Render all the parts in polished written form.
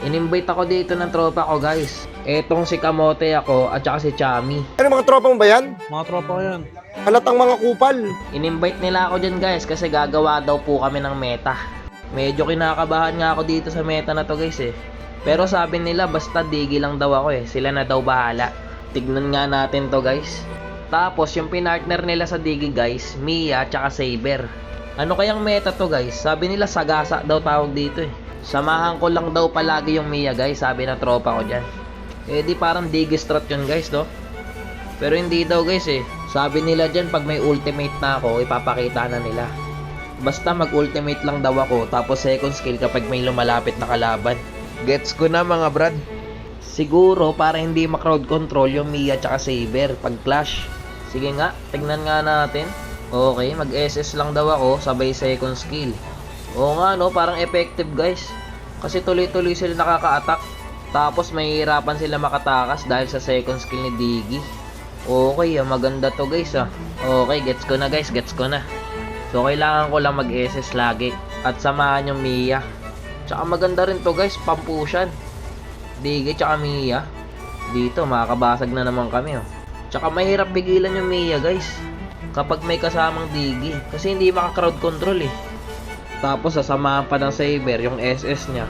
In-invite ako dito ng tropa ko guys. Etong si Kamote ako at saka si Chami. Ano mga tropa mo ba yan? Mga tropa ko yan. Halatang mga kupal. In-invite nila ako dyan guys kasi gagawa daw po kami ng meta. Medyo kinakabahan nga ako dito sa meta na to guys eh. Pero sabi nila basta digi lang daw ako eh. Sila na daw bahala. Tignan nga natin to guys. Tapos yung pinartner nila sa digi guys, Mia at saka Saber. Ano kayang meta to guys? Sabi nila sagasa daw tawag dito eh. Samahan ko lang daw palagi yung Mia guys, sabi ng tropa ko dyan. Eh di parang digi strat yun guys no? Pero hindi daw guys eh. Sabi nila dyan pag may ultimate na ako, ipapakita na nila. Basta mag ultimate lang daw ako, tapos second skill kapag may lumalapit na kalaban. Gets ko na mga brad. Siguro para hindi ma-crowd control yung Mia tsaka Saber pag clash. Sige nga, tignan nga natin. Okay, mag SS lang daw ako, sabay second skill. Oo nga no, parang effective guys. Kasi tuloy-tuloy sila nakaka-attack. Tapos mahihirapan sila makatakas dahil sa second skill ni Diggy. Okay, maganda to guys ah. Okay, gets ko na guys, gets ko na. So kailangan ko lang mag-SS lagi. At samahan yung Mia. Tsaka maganda rin to guys, pampushan. Diggy tsaka Mia. Dito, makakabasag na naman kami oh. Tsaka mahirap pigilan yung Mia guys kapag may kasamang Diggy. Kasi hindi maka-crowd control eh. Tapos sasamahan pa ng Saber yung SS niya.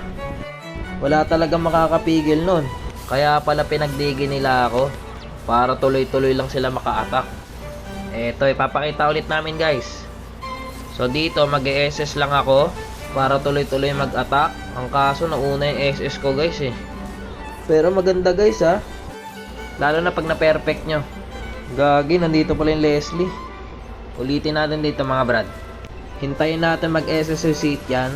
Wala talagang makakapigil nun. Kaya pala pinagdigi nila ako para tuloy-tuloy lang sila maka-attack. Eto, ipapakita ulit namin guys. So dito mag-SS lang ako para tuloy-tuloy mag-attack. Ang kaso nauna yung SS ko guys eh. Pero maganda guys ha. Lalo na pag na-perfect nyo. Gagi, nandito pala yung Leslie. Ulitin natin dito mga brad. Hintayin natin mag-SS receipt yan.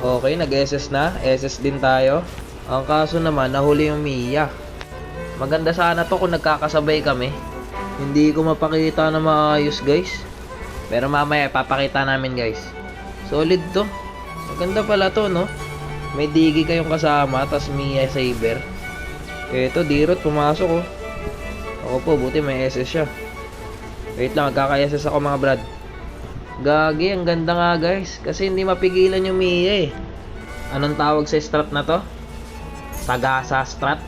Okay, nag-SS na. SS din tayo. Ang kaso naman, nahuli yung Mia. Maganda sana to kung nagkakasabay kami. Hindi ko mapakita na maayos guys. Pero mamaya papakita namin guys. Solid to. Maganda pala to no. May Diggy kayong kasama, tas Mia Saber. Eto, Dirot, pumasok oh. Ako po, buti may SS siya. Wait lang, magkaka-SS ako mga brad. Gagi, ang ganda nga guys. Kasi hindi mapigilan yung Mia eh. Anong tawag sa strat na to? Sagasa strat.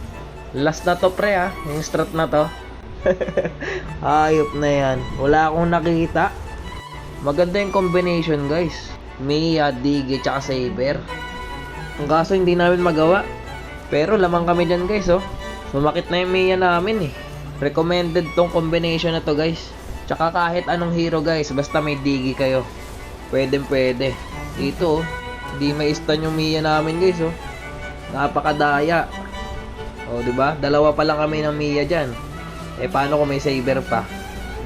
Last na to pre ah, yung strat na to. Hayop na yan. Wala akong nakita. Maganda yung combination guys. Mia, Diggy, tsaka Saber. Ang kaso hindi namin magawa. Pero lamang kami dyan guys oh. Sumakit na yung Mia namin eh. Recommended tong combination na to guys. Tsaka kahit anong hero guys, basta may Diggy kayo. Pwede. Dito oh, hindi may stun yung Mia namin guys oh. Napakadaya. Oh, di ba? Dalawa pa lang kami ng Mia diyan. Eh paano kung may Saber pa?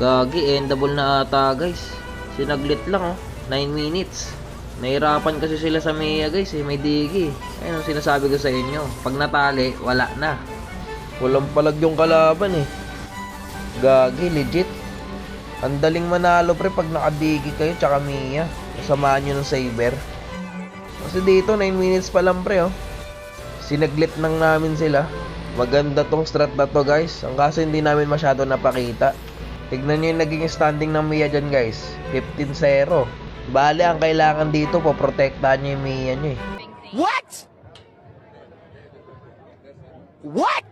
Gagi, endable na ata guys. Sinaglit lang oh, 9 minutes. Nahirapan kasi sila sa Mia guys eh, may Diggy. Ayun ang sinasabi ko sa inyo. Pag natali, wala na. Walang palag yung kalaban eh. Gagi, legit. Ang daling manalo pre pag naka-Diggy kayo tsaka Mia. Samahan nyo ng Saber. Kasi dito 9 minutes pa lang pre oh. Sinaglit nang namin sila. Maganda tong strat na to guys. Ang kaso hindi namin masyado napakita. Tignan nyo yung naging standing ng Mia dyan guys. 15-0. Bale, ang kailangan dito po protektahan nyo yung Mia nyo eh. What? What?